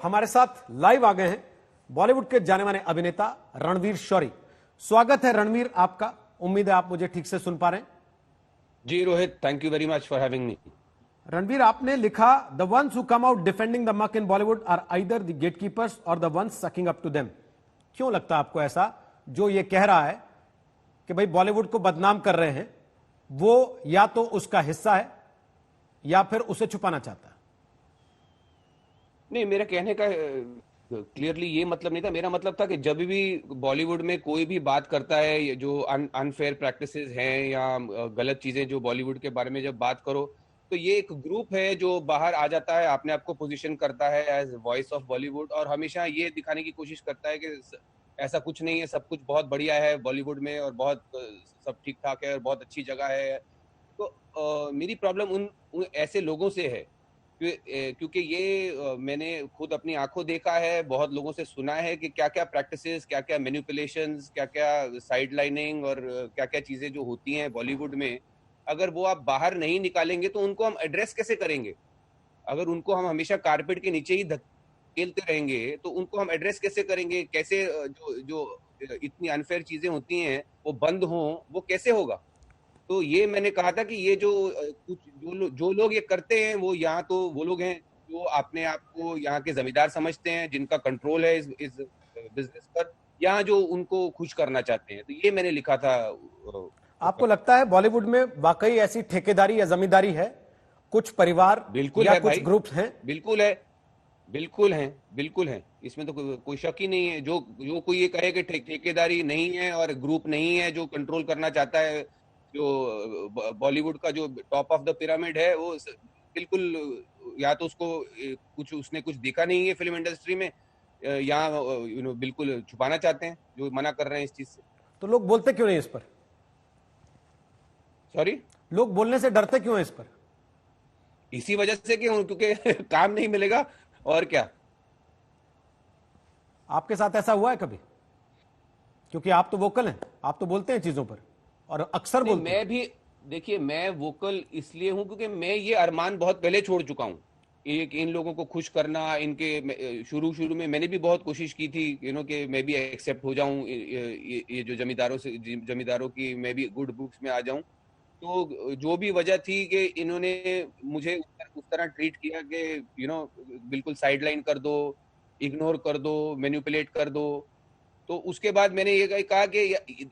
हमारे साथ लाइव आ गए हैं बॉलीवुड के जाने माने अभिनेता रणवीर शौरी। स्वागत है रणवीर आपका। उम्मीद है आप मुझे ठीक से सुन पा रहे हैं। जी Rohit, thank you very much for having me. Ranveer, आपने लिखा the ones who come out defending the muck in Bollywood are either the gatekeepers और the ones sucking up to them. क्यों लगता है आपको ऐसा, जो ये कह रहा है कि भाई बॉलीवुड को बदनाम कर रहे हैं, वो या तो उसका हिस्सा है या फिर उसे छुपाना चाहता है? नहीं, मेरा कहने का क्लियरली ये मतलब नहीं था। मेरा मतलब था कि जब भी बॉलीवुड में कोई भी बात करता है, ये जो अनफेयर प्रैक्टिसेस हैं या गलत चीजें जो बॉलीवुड के बारे में जब बात करो, तो ये एक ग्रुप है जो बाहर आ जाता है, अपने आप को पोजीशन करता है एज वॉइस ऑफ बॉलीवुड, और हमेशा ये दिखाने की कोशिश करता है कि ऐसा कुछ नहीं है, सब कुछ बहुत बढ़िया है बॉलीवुड में, और बहुत सब ठीक ठाक है और बहुत अच्छी जगह है। तो मेरी प्रॉब्लम उन ऐसे लोगों से है क्योंकि ये मैंने खुद अपनी आंखों देखा है, बहुत लोगों से सुना है कि क्या क्या प्रैक्टिसेस, क्या क्या मैनिपुलेशंस, क्या क्या साइड लाइनिंग और क्या क्या चीजें जो होती हैं बॉलीवुड में, अगर वो आप बाहर नहीं निकालेंगे तो उनको हम एड्रेस कैसे करेंगे? अगर उनको हम हमेशा कारपेट के नीचे ही धकेलते रहेंगे तो उनको हम एड्रेस कैसे करेंगे? कैसे जो जो इतनी अनफेयर चीजें होती हैं वो बंद हों, वो कैसे होगा? तो ये मैंने कहा था कि ये जो कुछ जो लोग ये करते हैं, वो यहाँ तो वो लोग हैं जो अपने आप को यहाँ के जमींदार समझते हैं, जिनका कंट्रोल है इस बिजनेस पर, यहाँ जो उनको खुश करना चाहते हैं। तो ये मैंने लिखा था। आपको लगता है बॉलीवुड में वाकई ऐसी ठेकेदारी या जमींदारी है? कुछ परिवार बिल्कुल या है कुछ भाई, ग्रुप्स हैं? बिल्कुल है, बिल्कुल है, बिल्कुल है। इसमें तो कोई शक ही नहीं है। जो जो कोई ये कहे कि ठेकेदारी नहीं है और ग्रुप नहीं है जो कंट्रोल करना चाहता है, जो बॉलीवुड का जो टॉप ऑफ द पिरामिड है, वो बिल्कुल, या तो उसको कुछ उसने कुछ देखा नहीं है फिल्म इंडस्ट्री में, या बिल्कुल छुपाना चाहते हैं, जो मना कर रहे हैं इस चीज से। तो लोग बोलते क्यों नहीं इस पर? सॉरी? लोग बोलने से डरते क्यों हैं इस पर? इसी वजह से कि क्योंकि काम नहीं मिलेगा, और क्या। आपके साथ ऐसा हुआ है कभी? क्योंकि आप तो वोकल हैं, आप तो बोलते हैं चीजों पर, और अक्सर नहीं, बोलते हैं। मैं भी, देखिए, मैं वोकल इसलिए हूं क्योंकि मैं ये अरमान बहुत पहले छोड़ चुका हूं। एक इन लोगों को खुश करना, इनके शुरू शुरू में मैंने भी बहुत कोशिश की थी, कि मैं भी एक्सेप्ट हो जाऊं, ये जो जमींदारों की मैं भी गुड बुक्स में आ जाऊं। तो जो भी वजह थी कि इन्होंने मुझे उस तरह ट्रीट किया कि बिल्कुल साइडलाइन कर दो, इग्नोर कर दो, मैनिपुलेट कर दो। तो उसके बाद मैंने ये कहा कि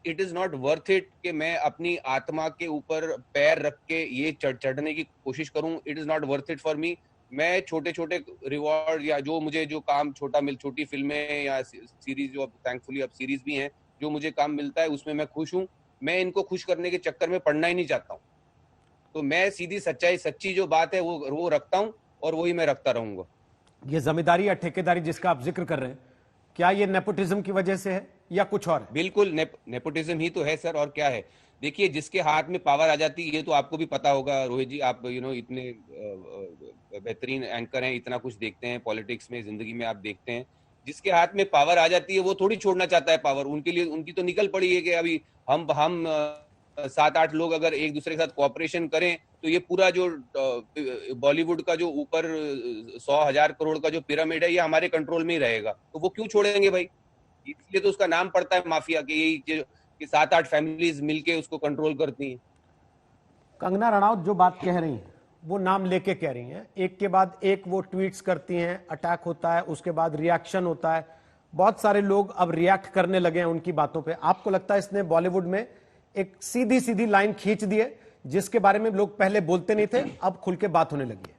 it is not worth it कि मैं अपनी आत्मा के ऊपर पैर रख के ये चढ़ने की कोशिश करूं। It is not worth it for me. मैं छोटे छोटे रिवॉर्ड या जो मुझे जो काम छोटी फिल्में या सीरीज, जो अब थैंकफुली अब सीरीज भी हैं, जो मुझे काम मिलता है उसमें मैं खुश हूं। मैं इनको खुश करने के चक्कर में पड़ना ही नहीं चाहता हूँ। तो मैं सीधी सच्ची जो बात है वो रखता हूँ, और वही मैं रखता रहूंगा। ये जमींदारी या ठेकेदारी जिसका आप जिक्र कर रहे हैं, क्या ये नेपोटिज्म की वजह से है या कुछ और है? बिल्कुल नेपोटिज्म ही तो है सर, और क्या है। देखिए, जिसके हाथ में पावर आ जाती है, ये तो आपको भी पता होगा रोहित जी, आप इतने बेहतरीन एंकर हैं, इतना कुछ देखते हैं पॉलिटिक्स में, जिंदगी में आप देखते हैं। जिसके हाथ में पावर आ जाती है वो थोड़ी छोड़ना चाहता है पावर। उनके लिए उनकी तो निकल पड़ी है कि अभी हम 7-8 लोग अगर एक दूसरे के साथ कोऑपरेशन करें तो ये पूरा जो बॉलीवुड का जो ऊपर 100,000 करोड़ का जो पिरामिड है, ये हमारे कंट्रोल में ही रहेगा। तो वो क्यों छोड़ेंगे भाई? इसलिए तो उसका नाम पड़ता है माफिया, कि यही कि 7-8 फैमिलीज मिलके उसको कंट्रोल करती हैं। कंगना रनौत जो बात कह रही हैं वो नाम लेके कह रही हैं, एक के बाद एक वो ट्वीट्स करती हैं, अटैक होता है, उसके बाद रिएक्शन होता है। बहुत सारे लोग अब रिएक्ट करने लगे हैं उनकी बातों पे। आपको लगता है इसने बॉलीवुड में एक सीधी सीधी लाइन खींच दी है, जिसके बारे में लोग पहले बोलते नहीं थे, अब खुल के बात होने लगी है?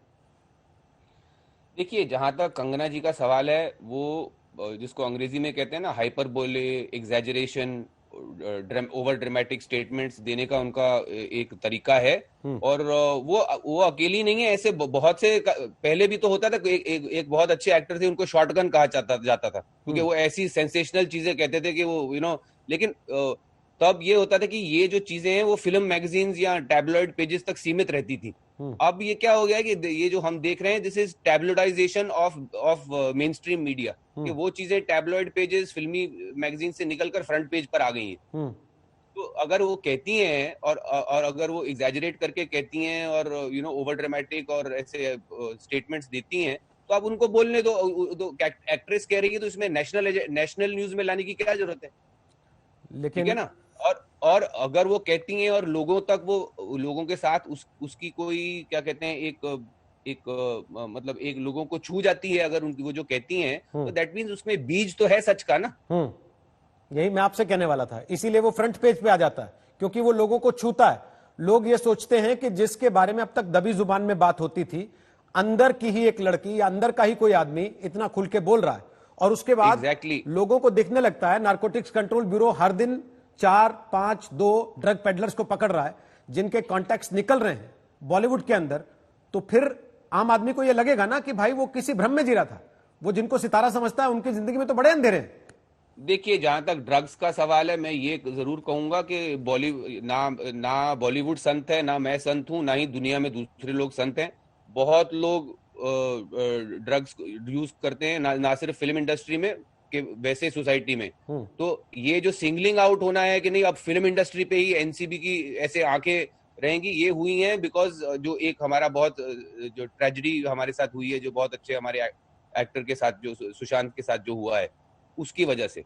देखिए, जहां तक कंगना जी का सवाल है, वो जिसको अंग्रेजी में कहते हैं ना hyperbole, exaggeration, over dramatic statements देने का उनका एक तरीका है। और वो अकेली नहीं है, ऐसे बहुत से पहले भी तो होता था। एक बहुत अच्छे एक्टर थे, उनको शॉटगन कहा जाता था, क्योंकि वो ऐसी सेंसेशनल चीजें कहते थे कि वो लेकिन तब ये होता था कि ये जो चीजें हैं वो फिल्म मैगजीन्स या टैबलॉइड पेजेस तक सीमित रहती थी। अब ये क्या हो गया कि ये जो हम देख रहे हैं, this is tabloidization of of mainstream media, कि वो चीजें टैबलॉइड पेजेस, फिल्मी मैगजीन से निकलकर फ्रंट पेज पर आ गई हैं। तो अगर वो कहती हैं और अगर वो एग्जैजरेट करके कहती हैं और ओवर ड्रामेटिक और ऐसे स्टेटमेंट्स देती हैं, तो आप उनको बोलने दो। तो एक्ट्रेस कह रही है तो इसमें नेशनल न्यूज में लाने की क्या जरूरत है? ठीक है लेकिन ना। और अगर वो कहती हैं और लोगों तक वो लोगों के साथ उसकी कोई क्या कहते हैं मतलब एक लोगों को छू जाती है अगर उनकी वो जो कहती हैं, तो दैट मीन्स उसमें बीज तो है सच का ना। यही मैं आपसे कहने वाला था, इसीलिए वो फ्रंट पेज पे आ जाता है, क्योंकि वो लोगों को छूता है। लोग ये सोचते हैं कि जिसके बारे में अब तक दबी जुबान में बात होती थी, अंदर की ही एक लड़की या अंदर का ही कोई आदमी इतना खुल के बोल रहा है, और उसके बाद Exactly. लोगों को दिखने लगता है नारकोटिक्स कंट्रोल ब्यूरो हर दिन 4-5-2 ड्रग पेडलर्स को पकड़ रहा है जिनके कॉन्टैक्ट्स निकल रहे हैं बॉलीवुड के अंदर। तो फिर आम आदमी को यह लगेगा ना कि भाई वो किसी भ्रम में जी रहा था। वो जिनको सितारा समझता है उनकी जिंदगी में तो बड़े अंधेरे हैं। देखिए, जहां तक ड्रग्स का सवाल है, मैं ये जरूर कहूंगा कि ना बॉलीवुड संत है, ना मैं संत हूं, ना ही दुनिया में दूसरे लोग संत हैं। बहुत लोग ड्रग्स यूज करते हैं, ना सिर्फ फिल्म इंडस्ट्री में कि वैसे सोसाइटी में। तो ये जो सिंगलिंग आउट होना है कि नहीं अब फिल्म इंडस्ट्री पे ही एनसीबी की ऐसे आंखें रहेंगी, ये हुई हैं बिकॉज जो एक हमारा बहुत जो ट्रेजेडी हमारे साथ हुई है, जो बहुत अच्छे हमारे एक्टर के साथ जो सुशांत के साथ जो हुआ है, उसकी वजह से।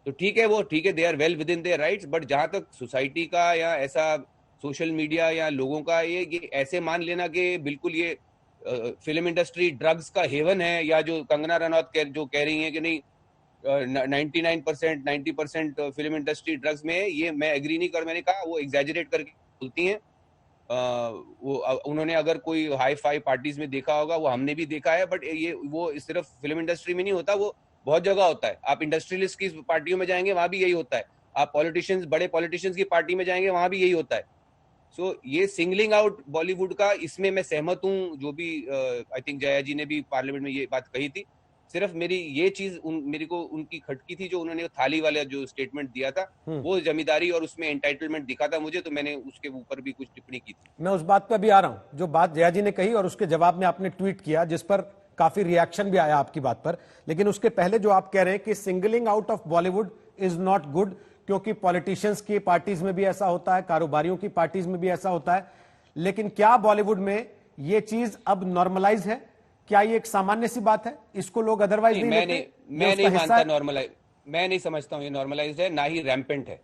तो ठीक है, वो ठीक है, they are well within their rights. But जहां तक सोसाइटी का या ऐसा सोशल मीडिया या लोगों का ये ऐसे मान लेना कि बिल्कुल ये फिल्म इंडस्ट्री ड्रग्स का हेवन है, या जो कंगना रनौत जो कह रही है कि नहीं 99% 90% फिल्म इंडस्ट्री ड्रग्स में है, ये मैं एग्री नहीं कर। मैंने कहा वो एग्जैजरेट करके बोलती हैं। उन्होंने अगर कोई हाई फाई पार्टीज में देखा होगा, वो हमने भी देखा है, बट ये वो सिर्फ फिल्म इंडस्ट्री में नहीं होता, वो बहुत जगह होता है। आप इंडस्ट्रियलिस्ट की पार्टियों में जाएंगे, वहां भी यही होता है। आप पॉलिटिशियंस, बड़े पॉलिटिशियंस की पार्टी में जाएंगे, वहां भी यही होता है। सो ये सिंगलिंग आउट बॉलीवुड का, इसमें मैं सहमत हूँ। जो भी आई थिंक जया जी ने भी पार्लियामेंट में ये बात कही थी। सिर्फ मेरी ये चीज मेरे को उनकी खटकी थी, जो उन्होंने थाली वाला जो स्टेटमेंट दिया था, वो जमींदारी और उसमें एंटाइटलमेंट दिखा था मुझे, तो मैंने उसके ऊपर भी कुछ टिप्पणी की थी। मैं उस बात पे भी आ रहा हूं जो बात जया जी ने कही, और उसके जवाब में आपने ट्वीट किया जिस पर काफी रिएक्शन भी आया आपकी बात पर। लेकिन उसके पहले जो आप कह रहे हैं कि singling out of Bollywood is not good, क्योंकि पॉलिटिशियंस की पार्टीज में भी ऐसा होता है, कारोबारियों की पार्टीज में भी ऐसा होता है। लेकिन क्या बॉलीवुड में ये चीज अब नॉर्मलाइज है? क्या ये एक सामान्य सी बात है? इसको लोग अदरवाइज नहीं लेते? मैं नहीं मानता नॉर्मलाइज। मैं नहीं समझता हूँ ये नॉर्मलाइज है, ना ही रैम्पेंट है।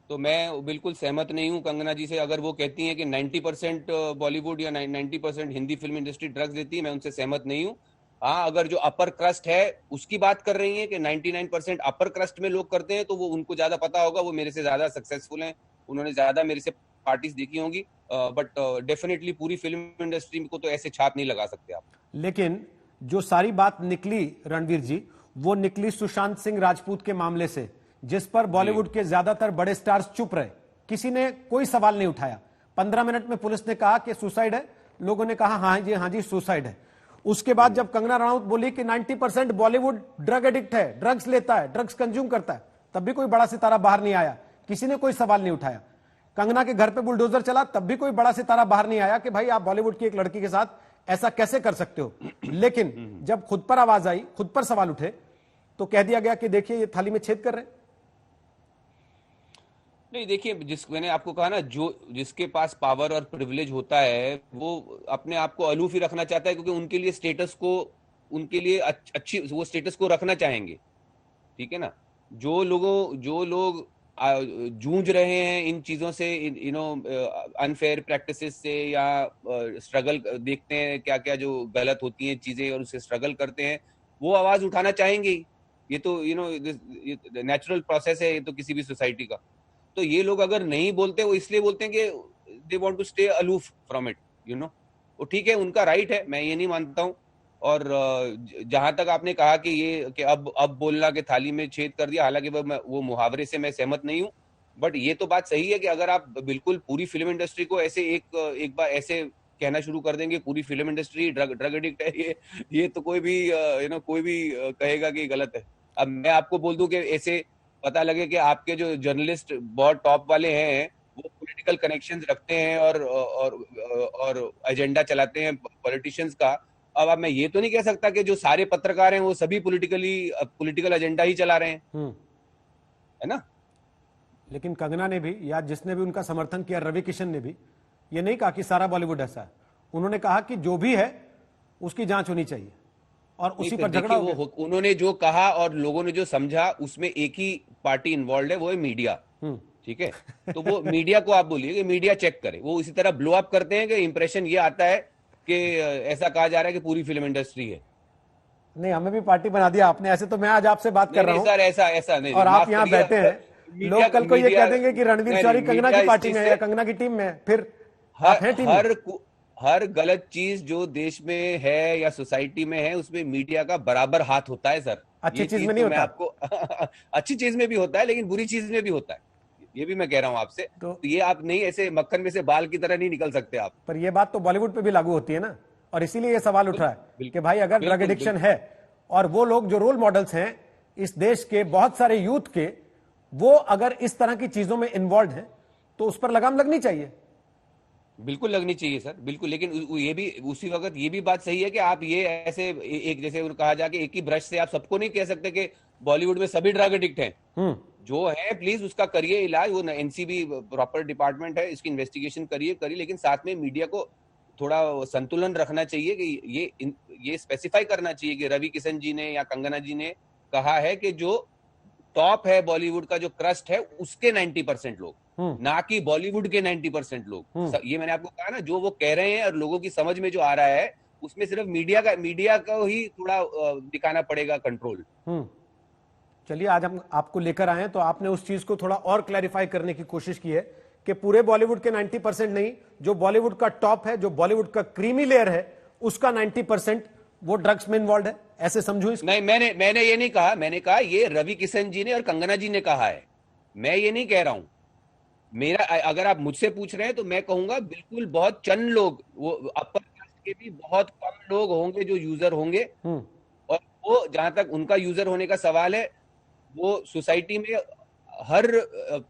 तो मैं बिल्कुल सहमत नहीं हूँ कंगना जी से। अगर वो कहती हैं कि 90% बॉलीवुड या 90% हिंदी फिल्म इंडस्ट्री ड्रग्स देती है, मैं उनसे सहमत नहीं हूँ। हाँ, अगर जो अपर क्रस्ट है उसकी बात कर रही है कि 99% अपर क्रस्ट में लोग करते हैं, तो वो उनको ज्यादा पता होगा, वो मेरे से ज्यादा सक्सेसफुल हैं, उन्होंने ज्यादा मेरे से पार्टीज देखी होंगी। बट डेफिनेटली पूरी फिल्म इंडस्ट्री को तो ऐसे छाप नहीं लगा सकते आप। लेकिन जो सारी बात निकली रणवीर जी, वो निकली सुशांत सिंह राजपूत के मामले से, जिस पर बॉलीवुड के ज्यादातर बड़े स्टार्स चुप रहे। किसी ने कोई सवाल नहीं उठाया। 15 मिनट में पुलिस ने कहा कि सुसाइड है, लोगों ने कहा हाँ जी सुसाइड है। उसके बाद जब कंगना रनौत बोली कि 90% बॉलीवुड ड्रग एडिक्ट है, ड्रग्स लेता है, ड्रग्स कंज्यूम करता है, तब भी कोई बड़ा सितारा बाहर नहीं आया, किसी ने कोई सवाल नहीं उठाया। कंगना के घर पे बुलडोजर चला, तब भी कोई बड़ा सितारा बाहर नहीं आया कि भाई आप बॉलीवुड की एक लड़की के साथ ऐसा कैसे कर सकते हो। लेकिन जब खुद पर आवाज आई, खुद पर सवाल उठे, तो कह दिया गया कि देखिए ये थाली में छेद कर रहे हैं। नहीं, देखिए, मैंने आपको कहा ना, जो जिसके पास पावर और प्रिविलेज होता है वो अपने आप को अलूफ ही रखना चाहता है, क्योंकि उनके लिए स्टेटस को, उनके लिए अच्छी वो स्टेटस को रखना चाहेंगे। ठीक है ना। जो लोग जूझ रहे हैं इन चीजों से, अनफेयर प्रैक्टिसेस से, या स्ट्रगल देखते हैं क्या क्या जो गलत होती हैं चीजें और उससे स्ट्रगल करते हैं, वो आवाज उठाना चाहेंगे ही। ये तो नेचुरल प्रोसेस है, ये तो किसी भी सोसाइटी का। तो ये लोग अगर नहीं बोलते, वो इसलिए बोलते हैं कि they want to stay aloof from it, वो ठीक है, उनका राइट है, मैं ये नहीं मानता हूँ। और जहां तक आपने कहा कि ये कि अब बोलना कि थाली में छेद कर दिया, हालांकि वो मुहावरे से मैं सहमत नहीं हूँ। बट ये तो बात सही है कि अगर आप बिल्कुल पूरी फिल्म इंडस्ट्री को ऐसे एक बार ऐसे कहना शुरू कर देंगे पूरी फिल्म इंडस्ट्री ड्रग एडिक्ट है, ये तो कोई भी कोई भी कहेगा कि गलत है। अब मैं आपको बोल दूं कि ऐसे पता लगे कि आपके जो जर्नलिस्ट बहुत टॉप वाले हैं वो पॉलिटिकल कनेक्शंस रखते हैं और एजेंडा चलाते हैं पॉलिटिशियंस का। अब मैं ये तो नहीं कह सकता कि जो सारे पत्रकार हैं वो सभी पॉलिटिकल एजेंडा ही चला रहे हैं, है ना। लेकिन कंगना ने भी, या जिसने भी उनका समर्थन किया, रवि किशन ने भी ये नहीं कहा कि सारा बॉलीवुड ऐसा है। उन्होंने कहा कि जो भी है उसकी जांच होनी चाहिए। और नहीं, उसी फिर पर झगड़ा देखिए हो गया। उन्होंने जो कहा और लोगों ने जो समझा उसमें एक ही पार्टी इन्वॉल्व है, वो है मीडिया। हम्म। ठीक है, तो वो मीडिया को आप बोलिए कि मीडिया चेक करे। वो इसी तरह ब्लो अप करते हैं कि इंप्रेशन ये आता है कि ऐसा कहा जा रहा है कि पूरी फिल्म इंडस्ट्री है। नहीं, हमें भी पार्टी बना दिया आपने, ऐसे तो मैं आज आपसे बात नहीं कर रहा नहीं हूं सर, ऐसा ऐसा नहीं नहीं, और आप माफ यहां करिए। बैठे हैं। मीडिया लोग कल को ये मीडिया कह देंगे कि रणवीर नहीं नहीं, शौरी कंगना की मीडिया इस पार्टी चीज में है से या कंगना की टीम में है, फिर हर आप हैं टीम में। हर हर गलत चीज जो देश में है या सोसाइटी में है उसमें मीडिया का बराबर हाथ होता है सर। अच्छी ये चीज चीज में नहीं तो मैं होता। आपको अच्छी चीज में भी होता है लेकिन बुरी चीज में भी होता है, ये भी मैं कह रहा हूं आपसे। तो तो ये आप नहीं, ऐसे मक्खन में से बाल की तरह नहीं निकल सकते आप। पर ये बात तो बॉलीवुड पे भी लागू होती है ना, और इसीलिए ये सवाल उठ रहा है कि भाई अगर ड्रग बिल्कुल एडिक्शन बिल्कुल। है और वो लोग जो रोल मॉडल्स हैं इस देश के बहुत सारे यूथ के, वो अगर इस तरह की चीजों में इन्वॉल्व हैं तो उस पर लगाम लगनी चाहिए। बिल्कुल लगनी चाहिए सर, बिल्कुल। लेकिन ये भी उसी वक्त ये भी बात सही है कि आप ये ऐसे एक जैसे कहा जाके एक ही ब्रश से आप सबको नहीं कह सकते कि बॉलीवुड में सभी ड्रग एडिक्ट हैं। हम्म। जो है प्लीज उसका करिए इलाज, वो एनसीबी प्रॉपर डिपार्टमेंट है, इसकी इन्वेस्टिगेशन करिए, लेकिन साथ में मीडिया को थोड़ा संतुलन रखना चाहिए कि ये स्पेसिफाई करना चाहिए कि रवि किशन जी ने या कंगना जी ने कहा है कि जो टॉप है बॉलीवुड का, जो क्रस्ट है, उसके 90% लोग, ना कि बॉलीवुड के 90% लोग। ये मैंने आपको कहा ना, जो वो कह रहे हैं और लोगों की समझ में जो आ रहा है उसमें सिर्फ मीडिया का ही थोड़ा दिखाना पड़ेगा कंट्रोल। चलिए, आज हम आपको लेकर आए हैं तो आपने उस चीज को थोड़ा और क्लैरिफाई करने की कोशिश की है कि पूरे बॉलीवुड के 90% नहीं, जो बॉलीवुड का टॉप है, जो बॉलीवुड का क्रीमी लेयर है, उसका 90% वो ड्रग्स में इन्वॉल्व है, ऐसे समझू इसको? नहीं, मैंने ये नहीं कहा। मैंने कहा ये रवि किशन जी ने और कंगना जी ने कहा है, मैं ये नहीं कह रहा हूं। मेरा अगर आप मुझसे पूछ रहे हैं तो मैं कहूंगा बिल्कुल बहुत चंद लोग, वो अपर कास्ट के भी बहुत कम लोग होंगे जो यूजर होंगे। और वो जहां तक उनका यूजर होने का सवाल है, वो सोसाइटी में हर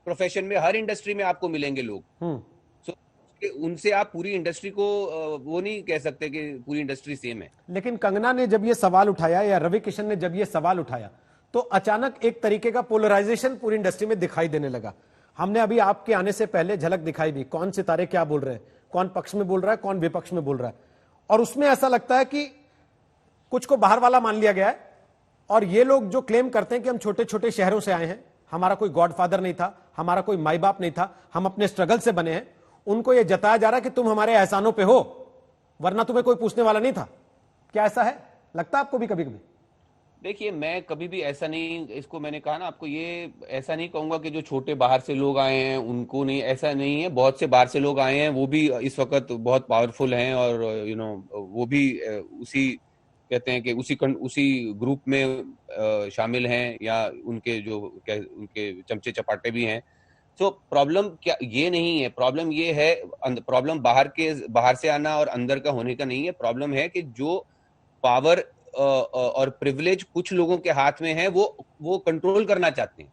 प्रोफेशन में, हर इंडस्ट्री में आपको मिलेंगे लोग। सो उनसे आप पूरी इंडस्ट्री को वो नहीं कह सकते कि पूरी इंडस्ट्री सेम है। लेकिन कंगना ने जब ये सवाल उठाया या रवि किशन ने जब ये सवाल उठाया तो अचानक एक तरीके का पोलराइजेशन पूरी इंडस्ट्री में दिखाई देने लगा। हमने अभी आपके आने से पहले झलक दिखाई भी, कौन सितारे क्या बोल रहे हैं, कौन पक्ष में बोल रहा है, कौन विपक्ष में बोल रहा है, और उसमें ऐसा लगता है कि कुछ को बाहर वाला मान लिया गया है। और ये लोग जो क्लेम करते हैं कि हम छोटे छोटे शहरों से आए हैं, हमारा कोई गॉडफादर नहीं था, हमारा कोई माई बाप नहीं था, हम अपने स्ट्रगल से बने हैं, उनको यह जताया जा रहा है कि तुम हमारे एहसानों पे हो, वरना तुम्हें कोई पूछने वाला नहीं था। क्या ऐसा है, लगता है आपको भी कभी कभी? देखिए, मैं कभी भी ऐसा नहीं, इसको मैंने कहा ना आपको, ये ऐसा नहीं कहूंगा कि जो छोटे बाहर से लोग आए हैं उनको नहीं, ऐसा नहीं है। बहुत से बाहर से लोग आए हैं, वो भी इस वक्त बहुत पावरफुल हैं और वो भी उसी कहते हैं कि उसी ग्रुप में शामिल हैं, या उनके जो उनके चमचे चपाटे भी हैं। तो प्रॉब्लम क्या ये नहीं है, प्रॉब्लम ये है, प्रॉब्लम बाहर से आना और अंदर का होने का नहीं है। प्रॉब्लम है कि जो पावर और प्रिविलेज कुछ लोगों के हाथ में है, वो कंट्रोल करना चाहते हैं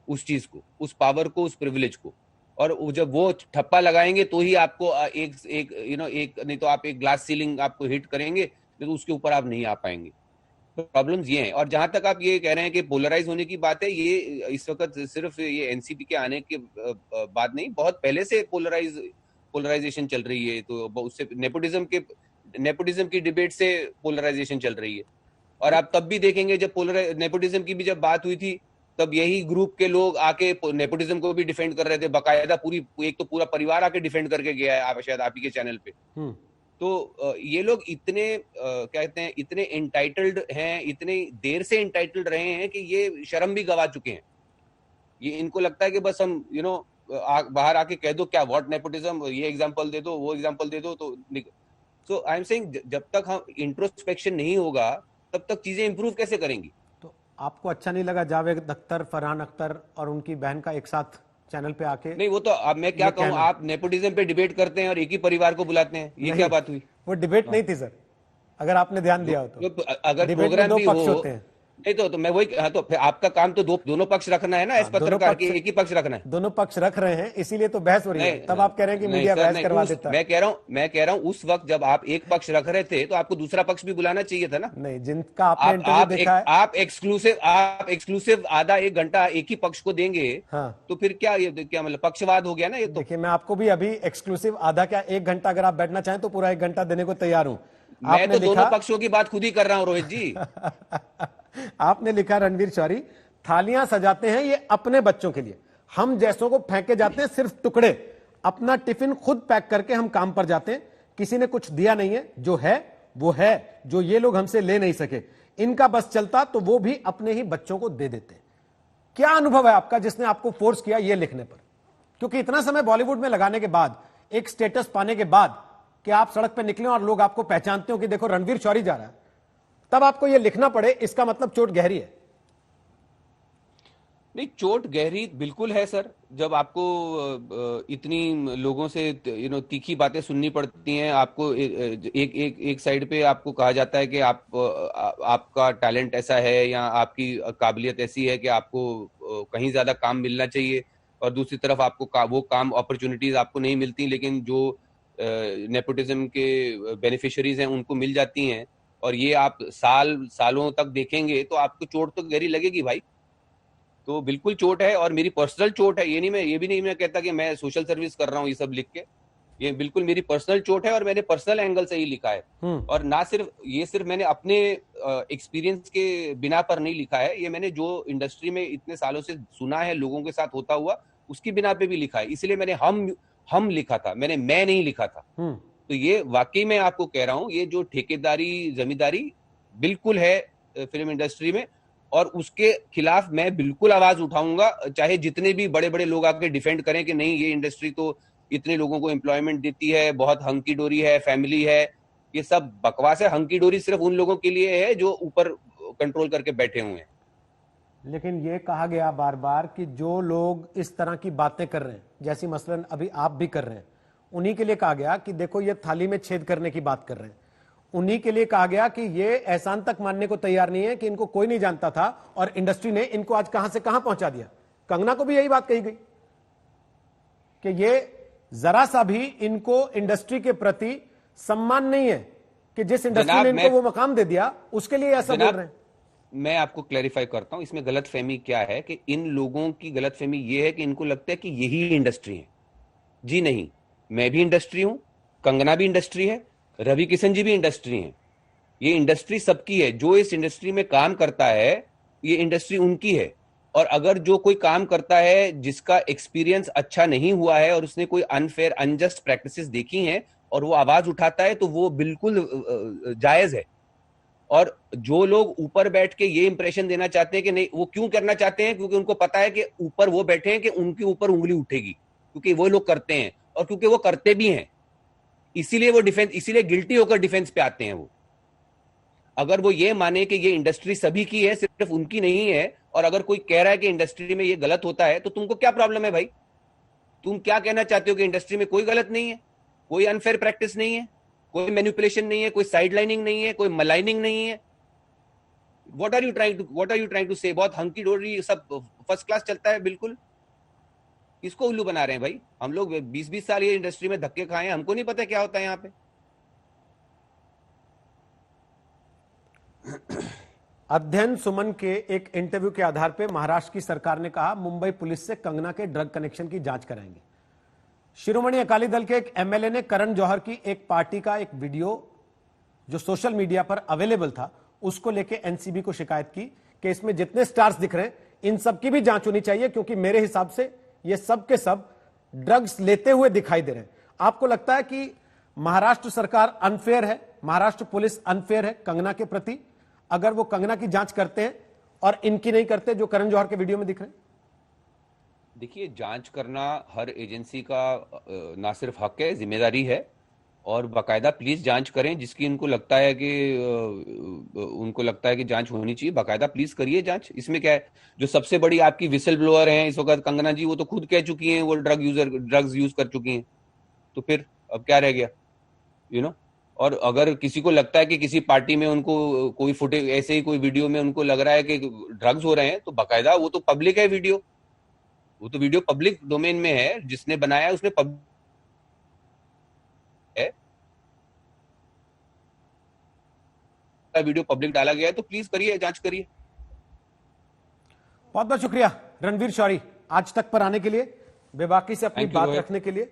उस चीज को, उस पावर को, उस प्रिविलेज को। और जब वो ठप्पा लगाएंगे तो ही आपको एक नहीं तो आप एक ग्लास सीलिंग आपको हिट करेंगे, तो उसके ऊपर आप नहीं आ पाएंगे। प्रॉब्लम्स ये हैं। और जहां तक आप ये कह रहे हैं कि पोलराइज होने की बात है, ये इस वक्त सिर्फ ये एनसीपी के आने के बाद नहीं, बहुत पहले से पोलराइजेशन चल रही है। तो उससे नेपोटिज्म की डिबेट से पोलराइजेशन चल रही है। और आप तब भी देखेंगे जब नेपोटिज्म की भी जब बात हुई थी, तब यही ग्रुप के लोग आके नेपोटिज्म को भी डिफेंड कर रहे थे, बाकायदा एक तो पूरा परिवार आके डिफेंड करके गया है, आप शायद आप ही के चैनल पे। तो ये लोग इतने कहते हैं, इतने इंटाइटल्ड हैं, इतने देर से इंटाइटल्ड रहे हैं कि ये शर्म भी गवा चुके हैं। ये इनको लगता है कि बस हम बाहर आके कह दो क्या, व्हाट नेपोटिज्म, ये एग्जांपल दे दो, वो एग्जांपल दे दो। तो सो आई एम सेइंग, जब तक हम इंट्रोस्पेक्शन नहीं होगा तब तक चीजें इंप्रूव कैसे करेंगी? तो आपको अच्छा नहीं लगा जावेद अख्तर, फरहान अख्तर और उनकी बहन का एक साथ चैनल पे आके? नहीं, वो तो अब मैं क्या कहूँ, आप नेपोटिज्म पे डिबेट करते हैं और एक ही परिवार को बुलाते हैं, ये क्या बात हुई? वो डिबेट नहीं थी सर, अगर आपने ध्यान दिया हो तो। अगर डिबेट में प्रोग्राम दो भी पक्ष हो, होते हैं। नहीं तो मैं वही, हाँ, तो फिर आपका काम तो दोनों पक्ष रखना है ना, इस पत्रकार के एक ही पक्ष रखना है। दोनों पक्ष रख रहे हैं, इसीलिए तो बहस हो रही है। तब आप कह रहे हैं कि मीडिया बहस करवा देता है। मैं कह रहा हूँ उस वक्त जब आप एक पक्ष रख रहे थे तो आपको दूसरा पक्ष भी बुलाना चाहिए था ना। नहीं, जिनका आपने इंटरव्यू देखा है, आप एक्सक्लूसिव आधा एक घंटा एक ही पक्ष को देंगे, तो फिर क्या मतलब पक्षवाद हो गया ना ये तो। देखिए, मैं आपको भी अभी एक्सक्लूसिव आधा क्या 1 घंटा अगर आप बैठना चाहें तो पूरा 1 घंटा देने को तैयार हूं, मैं तो दोनों पक्षों की बात खुद ही कर रहा हूं रोहित जी। आपने लिखा रणवीर शौरी, थालियां सजाते हैं ये अपने बच्चों के लिए, हम जैसों को फेंके जाते हैं सिर्फ टुकड़े, अपना टिफिन खुद पैक करके हम काम पर जाते हैं, किसी ने कुछ दिया नहीं है, जो है वो है, जो ये लोग हमसे ले नहीं सके, इनका बस चलता तो वो भी अपने ही बच्चों को दे देते। क्या अनुभव है आपका जिसने आपको फोर्स किया ये लिखने पर? क्योंकि इतना समय बॉलीवुड में लगाने के बाद, एक स्टेटस पाने के बाद कि आप सड़क पर निकले और लोग आपको पहचानते हो कि देखो रणवीर शौरी जा रहा है, तब आपको यह लिखना पड़े, इसका मतलब चोट गहरी है। नहीं, चोट गहरी बिल्कुल है सर। जब आपको इतनी लोगों से तीखी बातें सुननी पड़ती हैं, आपको एक साइड पे आपको कहा जाता है कि आपका टैलेंट ऐसा है या आपकी काबिलियत ऐसी है कि आपको कहीं ज्यादा काम मिलना चाहिए, और दूसरी तरफ आपको वो काम अपॉर्चुनिटीज आपको नहीं मिलती, लेकिन जो नेपोटिज्म के बेनिफिशियरीज हैं उनको मिल जाती हैं, और ये आप सालों तक देखेंगे तो आपको चोट तो गहरी लगेगी भाई। तो बिल्कुल चोट है, और मेरी पर्सनल चोट है। ये भी नहीं मैं कहता कि मैं सोशल सर्विस कर रहा हूँ ये सब लिख के। ये बिल्कुल मेरी पर्सनल चोट है, और मैंने पर्सनल एंगल से ही लिखा है। और ना सिर्फ मैंने अपने एक्सपीरियंस के बिना पर नहीं लिखा है, ये मैंने जो इंडस्ट्री में इतने सालों से सुना है, लोगों के साथ होता हुआ, उसकी बिना पे भी लिखा है। इसलिए मैंने हम लिखा था, मैं नहीं लिखा था। तो ये वाकई में आपको कह रहा हूँ, ये जो ठेकेदारी जमींदारी बिल्कुल है फिल्म इंडस्ट्री में, और उसके खिलाफ मैं बिल्कुल आवाज उठाऊंगा, चाहे जितने भी बड़े बड़े लोग आके डिफेंड करें कि नहीं ये इंडस्ट्री तो इतने लोगों को एम्प्लॉयमेंट देती है, बहुत हंकी डोरी है, फैमिली है। ये सब बकवास है। हंकी डोरी सिर्फ उन लोगों के लिए है जो ऊपर कंट्रोल करके बैठे हुए हैं। लेकिन ये कहा गया बार बार कि जो लोग इस तरह की बातें कर रहे हैं, जैसी मसलन अभी आप भी कर रहे हैं, उन्हीं के लिए कहा गया कि देखो ये थाली में छेद करने की बात कर रहे हैं। उन्हीं के लिए कहा गया कि ये एहसान तक मानने को तैयार नहीं है कि इनको कोई नहीं जानता था, और इंडस्ट्री ने इनको आज कहां से कहां पहुंचा दिया। कंगना को भी यही बात कही गई कि ये जरा सा भी इनको इंडस्ट्री के प्रति सम्मान नहीं है कि जिस इंडस्ट्री ने इनको वो मकाम दे दिया उसके लिए ऐसा बोल रहे हैं। मैं आपको क्लैरिफाई करता हूं, इसमें गलतफहमी क्या है कि इन लोगों की गलतफहमी ये है कि इनको लगता है कि यही इंडस्ट्री है। जी नहीं, मैं भी इंडस्ट्री हूं, कंगना भी इंडस्ट्री है, रवि किशन जी भी इंडस्ट्री हैं। ये इंडस्ट्री सबकी है। जो इस इंडस्ट्री में काम करता है, ये इंडस्ट्री उनकी है। और अगर जो कोई काम करता है जिसका एक्सपीरियंस अच्छा नहीं हुआ है और उसने कोई अनफेयर अनजस्ट प्रैक्टिसेस देखी हैं और वो आवाज उठाता है, तो वो बिल्कुल जायज है। और जो लोग ऊपर बैठ के ये इंप्रेशन देना चाहते हैं कि नहीं, वो क्यों करना चाहते हैं? क्योंकि उनको पता है कि ऊपर वो बैठे हैं कि उनके ऊपर उंगली उठेगी, क्योंकि वो लोग करते हैं और क्योंकि वो करते भी हैं। इसीलिए वो डिफेंस, इसीलिए गिल्टी होकर डिफेंस पे आते हैं वो। अगर वो ये माने कि ये इंडस्ट्री सभी की है, सिर्फ उनकी नहीं है, और अगर कोई कह रहा है कि इंडस्ट्री में ये गलत होता है, तो तुमको क्या प्रॉब्लम है भाई? तुम क्या कहना चाहते हो कि इंडस्ट्री में कोई गलत नहीं है, कोई अनफेयर प्रैक्टिस नहीं है, कोई मैनिपुलेशन नहीं है, कोई साइडलाइनिंग नहीं है, कोई मलाइनिंग नहीं है? What are you trying to say? बहुत हंकी डोरी सब फर्स्ट क्लास चलता है बिल्कुल। किसको उल्लू बना रहे हैं भाई? हम लोग 20-20 साल ये इंडस्ट्री में धक्के खाए हैं, हमको नहीं पता क्या होता है यहाँ पे। अध्ययन सुमन के एक इंटरव्यू के आधार पर महाराष्ट्र की सरकार ने कहा मुंबई पुलिस से कंगना के ड्रग कनेक्शन की जांच कराएंगे। शिरोमणि अकाली दल के एक एमएलए ने करण जौहर की एक पार्टी का एक वीडियो जो सोशल मीडिया पर अवेलेबल था, उसको लेके एनसीबी को शिकायत की कि इसमें जितने स्टार्स दिख रहे हैं इन सब की भी जांच होनी चाहिए, क्योंकि मेरे हिसाब से ये सब के सब ड्रग्स लेते हुए दिखाई दे रहे हैं। आपको लगता है कि महाराष्ट्र सरकार अनफेयर है, महाराष्ट्र पुलिस अनफेयर है कंगना के प्रति, अगर वो कंगना की जांच करते हैं और इनकी नहीं करते जो करण जौहर के वीडियो में दिख रहे हैं? देखिए, जांच करना हर एजेंसी का ना सिर्फ हक है, जिम्मेदारी है, और बाकायदा प्लीज जांच करें। जिसकी उनको लगता है कि जांच होनी चाहिए, बाकायदा प्लीज करिए जांच। इसमें क्या है? जो सबसे बड़ी आपकी विसल ब्लोअर हैं इस वक्त कंगना जी, वो तो खुद कह चुकी हैं वो ड्रग्स यूज कर चुकी हैं। तो फिर अब क्या रह गया? और अगर किसी को लगता है कि किसी पार्टी में उनको कोई फुटेज, ऐसे ही कोई वीडियो में उनको लग रहा है कि ड्रग्स हो रहे हैं, तो बाकायदा वो तो पब्लिक है वीडियो, वो तो वीडियो पब्लिक डोमेन में है, जिसने बनाया उसने वीडियो पब्लिक डाला गया है, तो प्लीज करिए, जांच करिए। बहुत बहुत शुक्रिया रणवीर शौरी आज तक पर आने के लिए, बेबाकी से अपनी बात रखने के लिए।